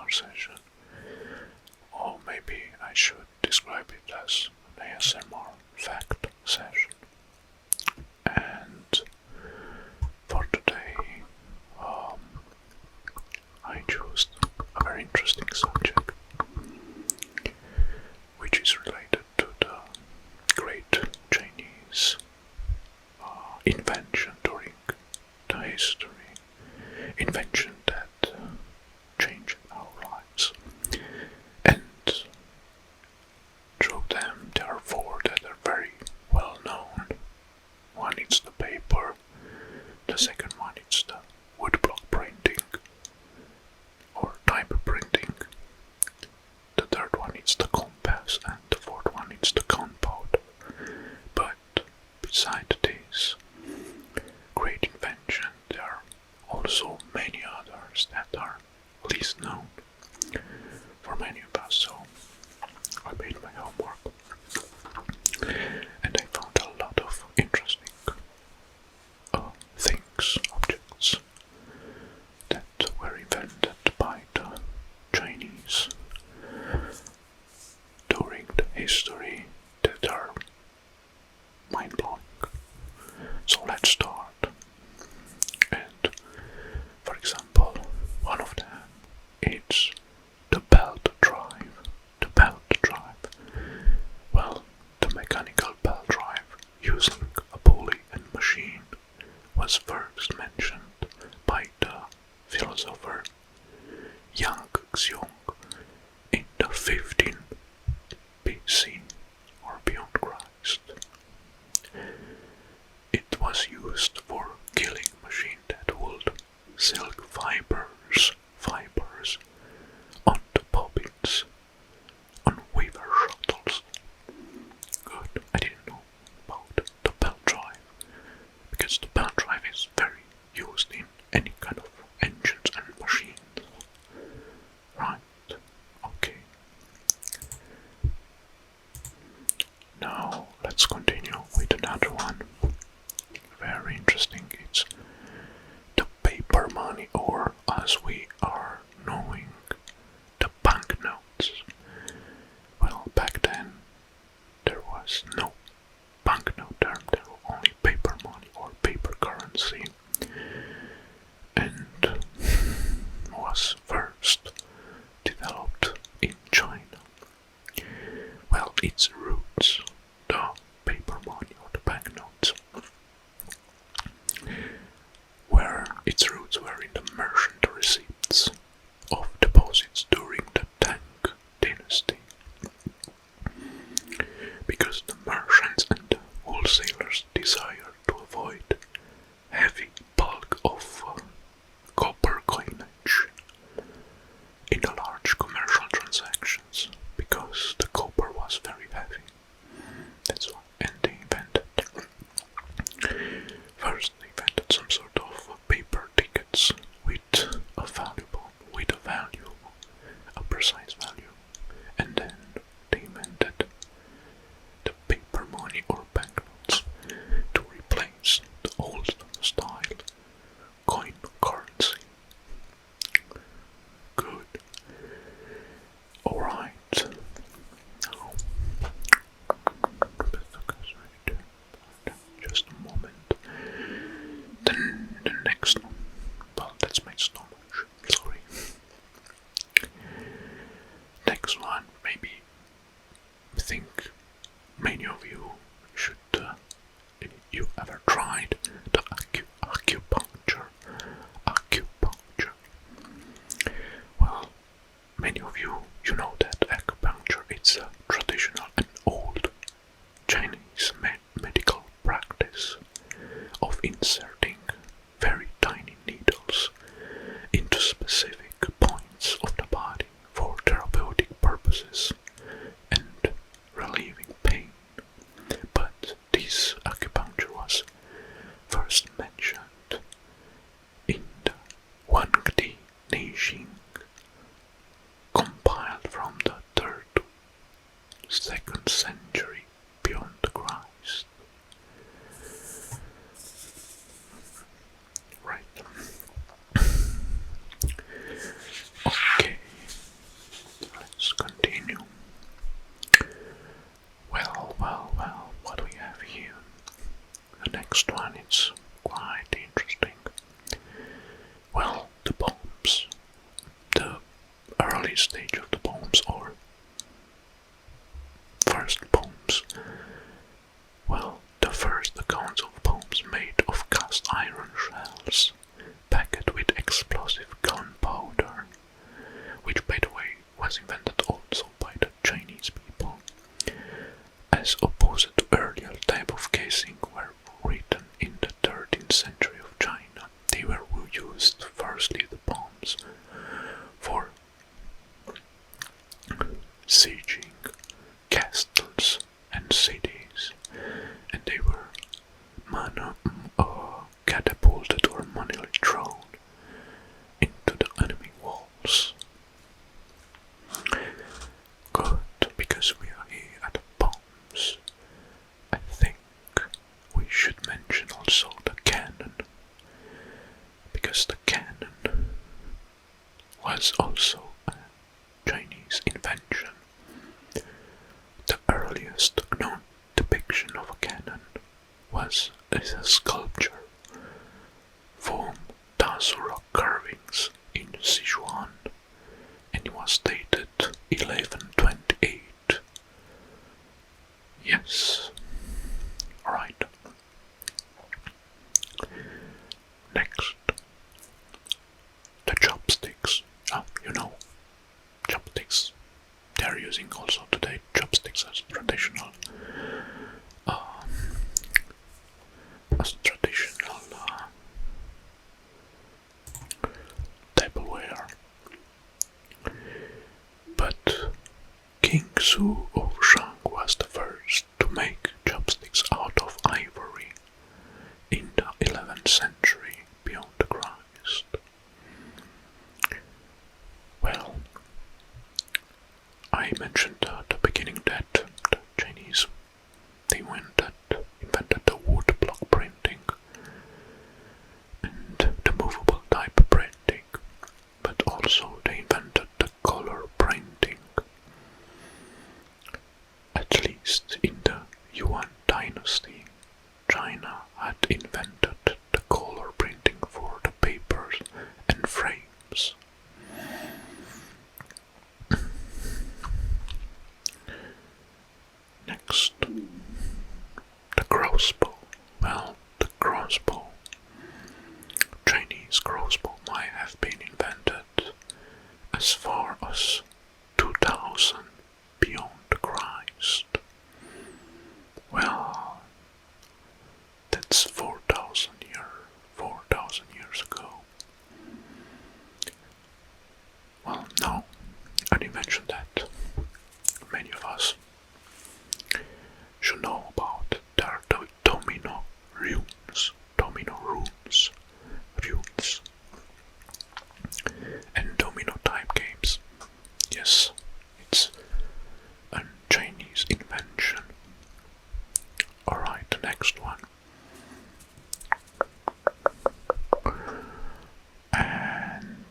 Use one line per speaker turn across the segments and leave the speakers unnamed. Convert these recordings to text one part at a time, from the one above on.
ASMR session. Or maybe I should describe it as an ASMR fact session. And for today, I chose a very interesting subject, which is related to the great Chinese invention during the history. Invention that changed our lives. And through them there are four that are very well known. One is the paper, the second one is the woodblock printing or type printing, the third one is the compass, and the fourth one is the gunpowder. But beside this great invention, there are also many others that are least known for many of us, so I made my homework and I found a lot of interesting things, objects that were invented by the Chinese during the history that are mind-blowing. So let's start. And for example, one of them is the belt drive. The belt drive. Well, the mechanical belt drive using a pulley and machine was first mentioned by the philosopher Yang Xiong in the 15 BC or beyond Christ. It was used for killing machine that would silk fibers on the bobbins on weaver shuttles. Good, I didn't know about the belt drive, because the belt drive is very used in any kind of engines and machines. Right, okay. Now let's continue with another one. Very interesting. It's the paper money, or as we are knowing, the banknotes. Well, back then there was no banknote term, there were only paper money or paper currency, and was first developed in China. Well, its roots, the paper money or the banknotes, its roots were in the merchant receipts of deposits during the Tang dynasty, because the merchants and the wholesalers desired to avoid heavy bulk of copper coinage in the large commercial transactions, because the copper was very heavy. That's why, and they invented some sort of paper tickets with a value, a precise value, and then they invented the paper money or banknotes to replace the old style coin currency. Good. Alright. Now, just a moment. Then the next one. Well, that's my stomach. Sorry. Next one, maybe I think many of you should. You ever tried the acupuncture? Acupuncture. Well, many of you know that acupuncture is a traditional and old Chinese medical practice of inserting very tiny needles into specific points of the body for therapeutic purposes and relieving pain. But this acupuncture was first mentioned in the Wangdi Neijing, compiled from the 3rd to 2nd century beyond Christ. early stage of the poems or first poems. Well, the first accounts of poems made of cast iron shells, packed with explosive gunpowder, which by the way was invented also by the Chinese people, as opposed to earlier type of casing were written in the 13th century of China. They were used firstly the poems for sieging castles and cities, and they were catapulted or manually thrown into the enemy walls. Good, because we are here at the bombs, I think we should mention also the cannon, because the cannon was also a Chinese invention. The earliest known depiction of a cannon is a sculpture from Tazura carvings in Sichuan, and it was dated 1128. Yes, alright. Next, the chopsticks. You know, chopsticks. They're using also today chopsticks as traditional tableware. But King Su of Shang was the first to make chopsticks out of ivory in the 11th century beyond Christ. Well, I mentioned at the beginning that the Chinese invented the wood block printing and the movable type printing, but also they invented the color printing. At least in the Yuan dynasty, China had invented the color printing for the papers and frames. Next, the crossbow. Well, the crossbow, Chinese crossbow, might have been invented as far as 2000 beyond Christ. Well, that's 4,000 years ago. Well, now, I didn't mention that many of us should know about their domino runes, and domino type games. Yes, it's a Chinese invention. Alright, the next one. And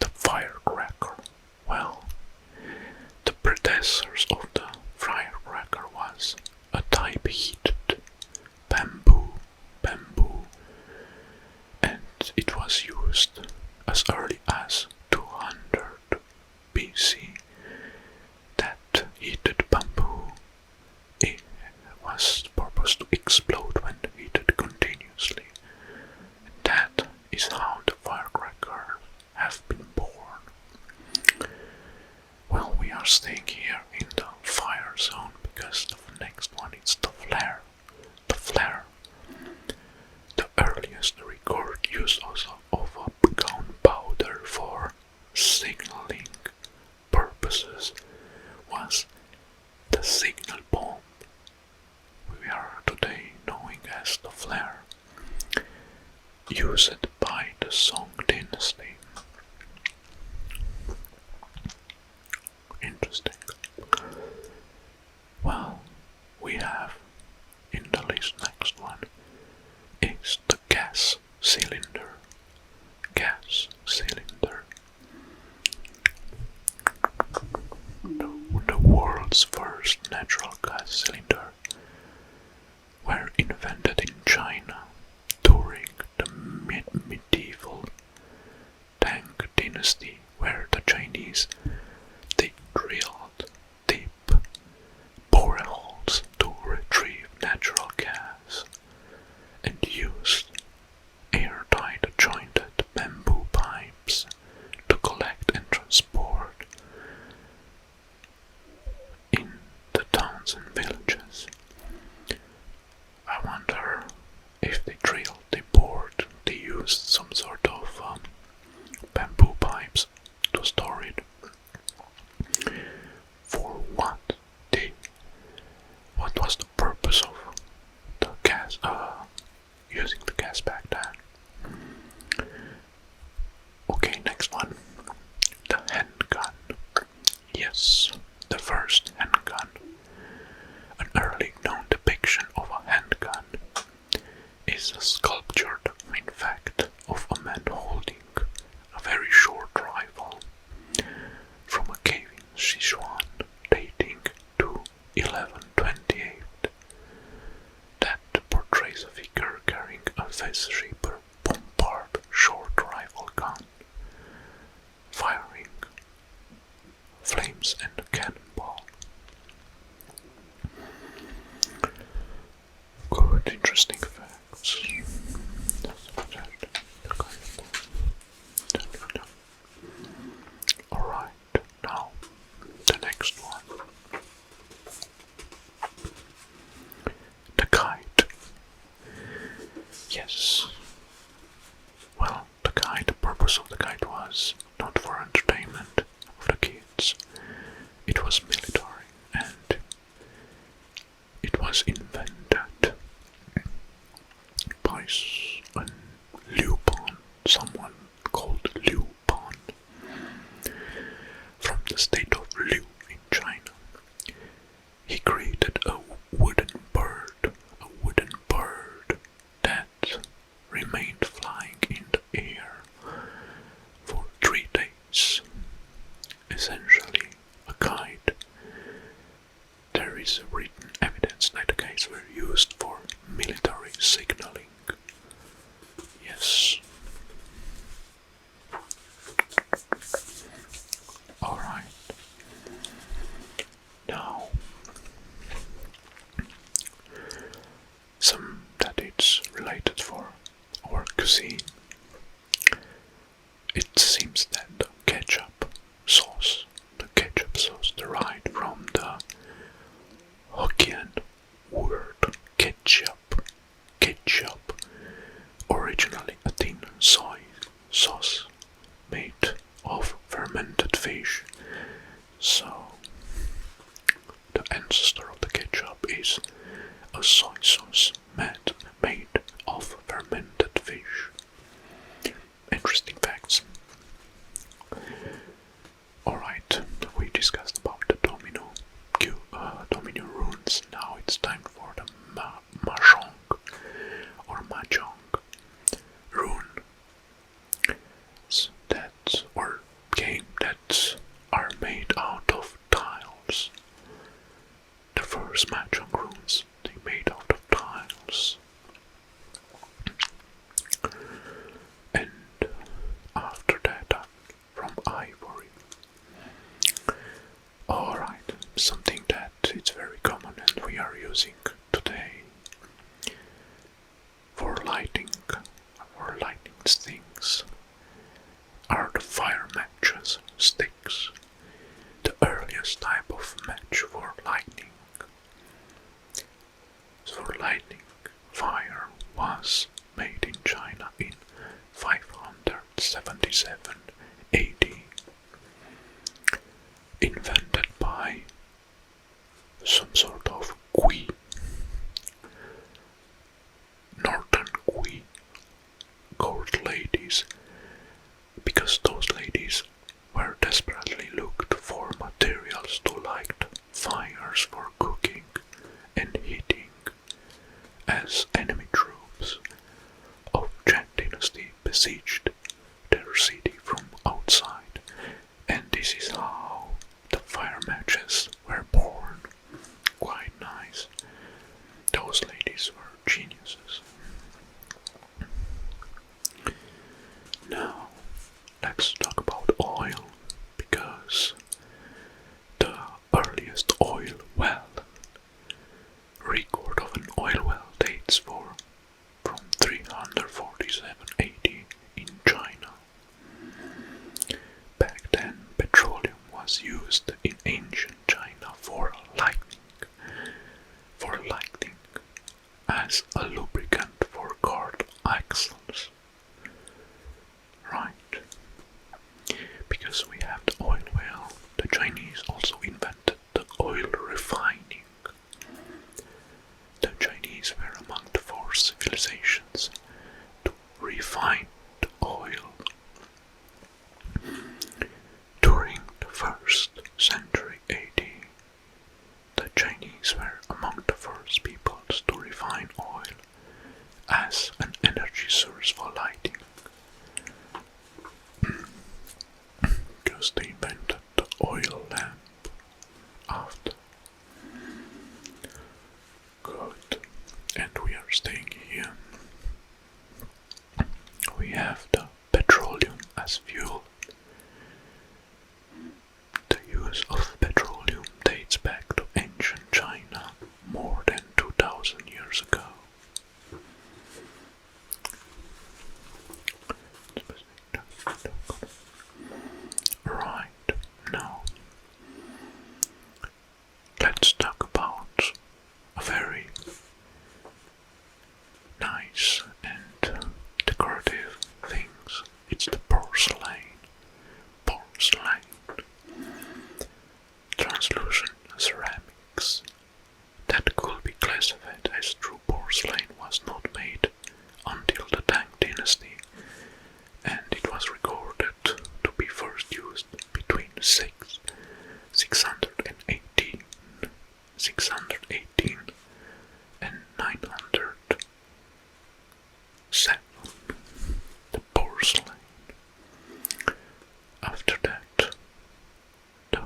the firecracker. Well, the predecessors of the firecracker was a type heated bamboo, and it was used as early as 200 BC. That heated bamboo, it was purposed to explode when heated continuously, and that is how the firecrackers have been born. Well, we are staying here in the fire zone because the next one is the flare. The earliest record use also of a gunpowder for signaling purposes was the signal bomb we are today knowing as the flare, used by the Song dynasty. Interesting. Well, we have in the list next one is the gas cylinder. The world's first natural gas cylinder were invented in China during the medieval Tang dynasty, where the Chinese Sichuan dating to 1128 that portrays a figure carrying a face-shaper bombard short rifle gun, firing flames and a cannonball. Good, interesting facts. Alright, now the next one. The kite. Yes. Well, the purpose of the kite was not for entertainment of the kids. It was military and it was invented by Liu Ban, someone called Liu Ban, from the state of Liu in China. He created a wooden bird that remained flying in the air for 3 days. Essentially, a kite. There is written evidence that the kites were used for military signaling. Yes. Alright. Now, some that it's related for our cuisine. It seems that the ketchup sauce derived from the Hokkien word ketchup, originally a thin soy sauce made of fermented fish. So, the ancestor of the ketchup is a soy sauce made of fermented fish. Interesting facts. Alright, we discussed about the domino runes. Now it's time for the mahjong or mahjong rune. Game that are made out of tiles. The first mahjong runes, they made out of tiles. And after that, from ivory. Alright, something that is very common and we are using today for lighting things are the fire matches, sticks, the earliest type of match for lightning. So lightning fire was made in China in 577 AD, invented by some sort of Kui, northern Kui court ladies, because those ladies were desperately looked for materials to light fires for cooking and heating, as enemy troops of Chen Dynasty besieged their city from outside, and this is how the fire matches were born. Quite nice. Those ladies were geniuses. Now, let's talk about oil, because the earliest oil well, record of an oil well dates from 347 AD in China. Back then, petroleum was used in ancient China for lighting as a lubricant for cart axles. Right. Because we have the oil well, the Chinese also invented the oil refining. The Chinese were among the first civilizations to refine the oil. During the 1st century AD, the Chinese were among the first peoples to refine oil as an energy source for lighting. Because they translucent ceramics that could be classified as true porcelain was not made until the Tang dynasty, and it was recorded to be first used between 618 and 907. The porcelain. After that, the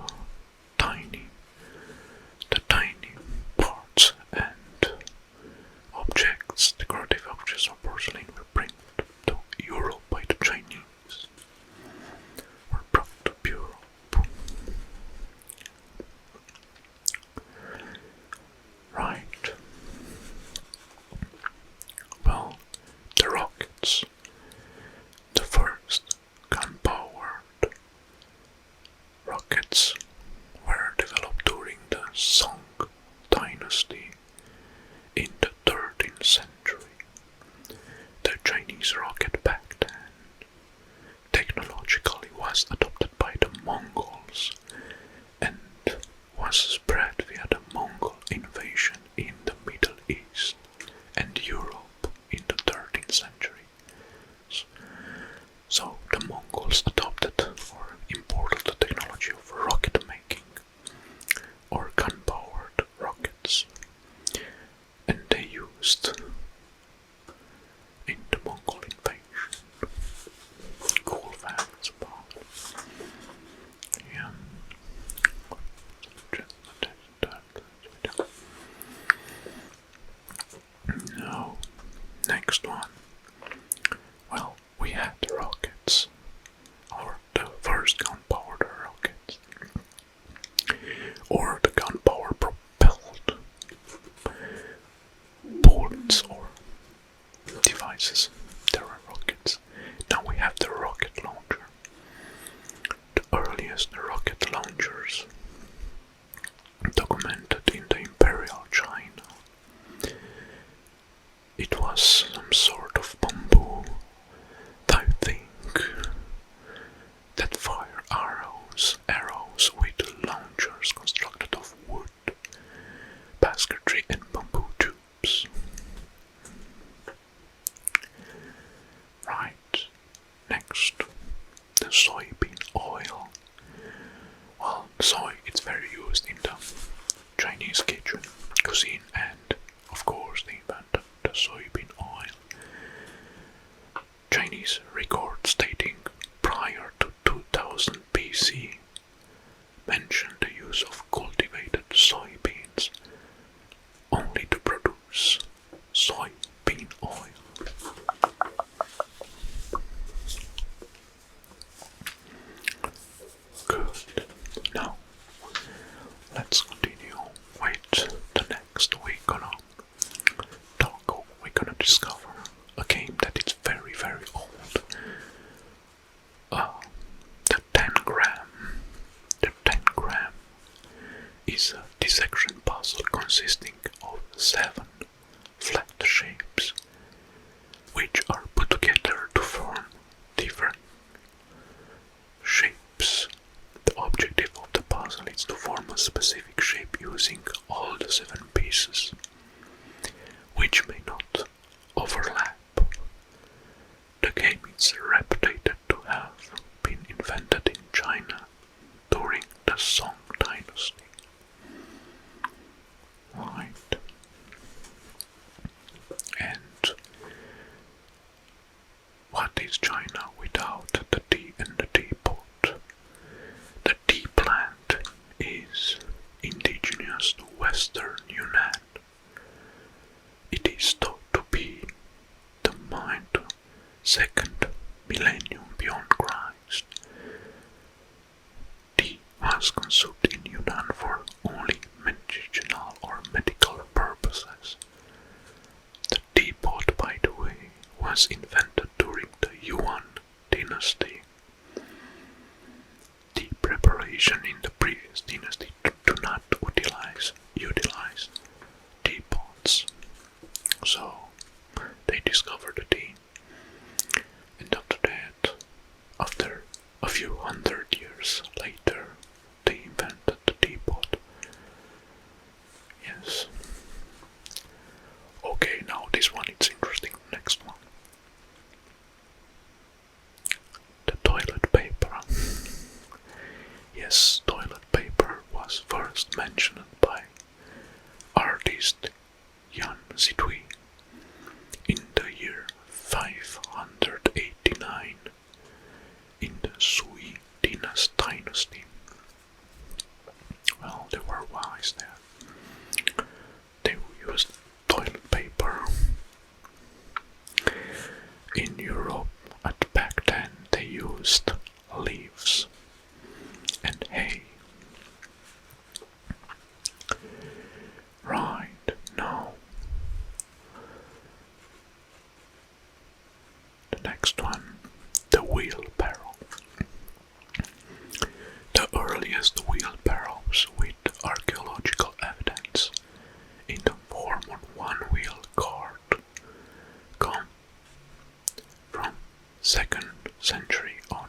tiny parts and objects, decorative objects of porcelain, were brought to Europe by the Chinese. Were brought to Europe. Right. Well, the rockets. The first gun-powered rockets were developed during the Song dynasty in the 13th century. The Chinese rocket back then technologically was adopted by the Mongols and was spread via the Mongol invasion in the Middle East and Europe in the 13th century. So the Mongols adopted or imported the technology of rocket making or gun-powered rockets, and they used in the Mongol invasion. Cool facts about yeah. Now, next one. Well, we had the rockets, or the first gun-powered rockets, or the gun-power propelled bullets or devices. There are rockets. Now we have the rocket launcher. The earliest rocket launchers documented in the Imperial China. It was some sort of bamboo type thing that fire arrows with launchers constructed of wood, basketry and bamboo tubes. Right, next, the soybean oil. Well, soy is very used in the Chinese cuisine, and of course they invented the soybean oil. Chinese records dating prior to 2000 BC mention the use of cultivated soybeans only to produce soybean oil. Good. Now, let's continue with the next. We're gonna discover a game that is very, very old. The 10 gram. The 10 gram is a dissection puzzle consisting of 7 flat shapes, which are put together to form different shapes. The objective of the puzzle is to form a specific shape using all the 7 pieces, which may not overlap. The game is reputed to have been invented in China during the Song dynasty. Right. And what is China without the tea and the teapot? The tea plant is indigenous to Western Yunnan. It is thought to be the mined 2nd millennium beyond Christ. Tea was consumed in Yunnan for only medicinal or medical purposes. The teapot, by the way, was invented during the Yuan dynasty. Tea preparation in the previous dynasty do not utilize teapots. So they discovered the tea, and after that, after a few hundred years later, they invented the teapot. Yes, toilet paper was first mentioned by artist Jan Zitui in the year 589 in the Sui dynasty. Well, they were wise there. They used toilet paper. In Europe, back then, they used leaves and hay. Right now, the next one, the wheelbarrow. The earliest wheelbarrows with archaeological evidence in the form of one-wheel cart come from 2nd century on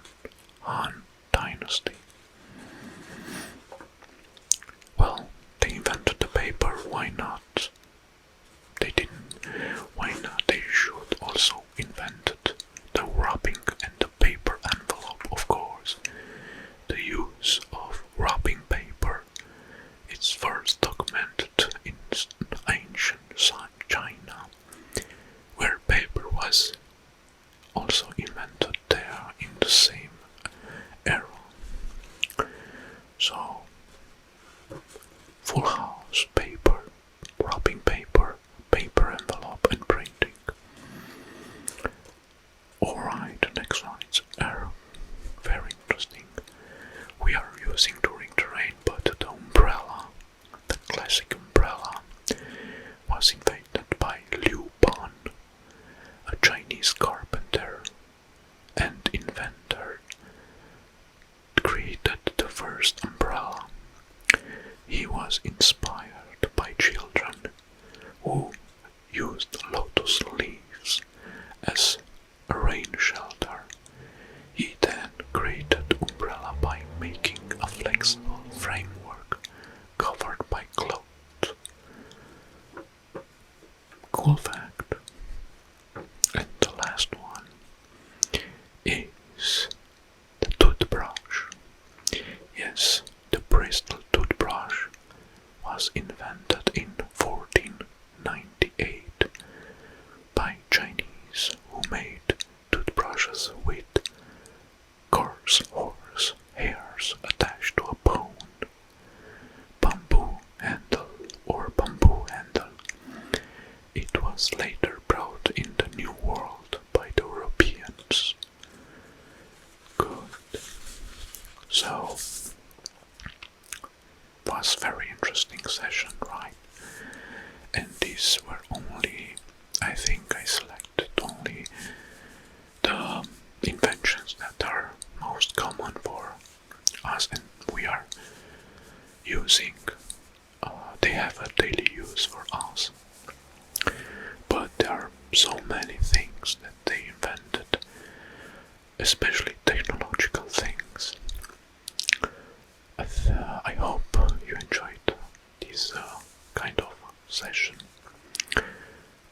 Han Dynasty. Well, they invented the paper, why not? They didn't. Why not? They should also invented the wrapping and the paper envelope, of course. The use of wrapping paper is first documented in ancient China, where paper was also invented there in the same era. So, full house paper, wrapping paper, paper envelope and printing. Alright, the next one is very interesting. We are using during the rain, but the umbrella, the classic umbrella, was invented by Liu Ban, a Chinese carpenter and inventor, created the first umbrella. He was inspired by children who used lotus leaves as a rain shelter. He then created the umbrella by making a flexible framework covered by cloth. Cool fact. And the last one is the toothbrush. Yes, the Bristol toothbrush was invented in 1498 by Chinese who made toothbrushes with coarse horse hairs attached to a bamboo handle. It was later brought in the New World by the Europeans. Good. So, was very interesting session, right? And these were only, I think I selected only the inventions that are most common for us and we are using. They have a daily use for us. But there are so many things that they invented, especially technological things. I hope you enjoyed this kind of session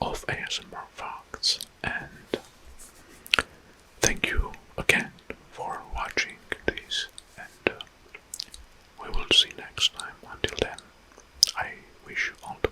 of ASMR Facts, and thank you again for watching this, and we will see next time. Until then, I wish you all the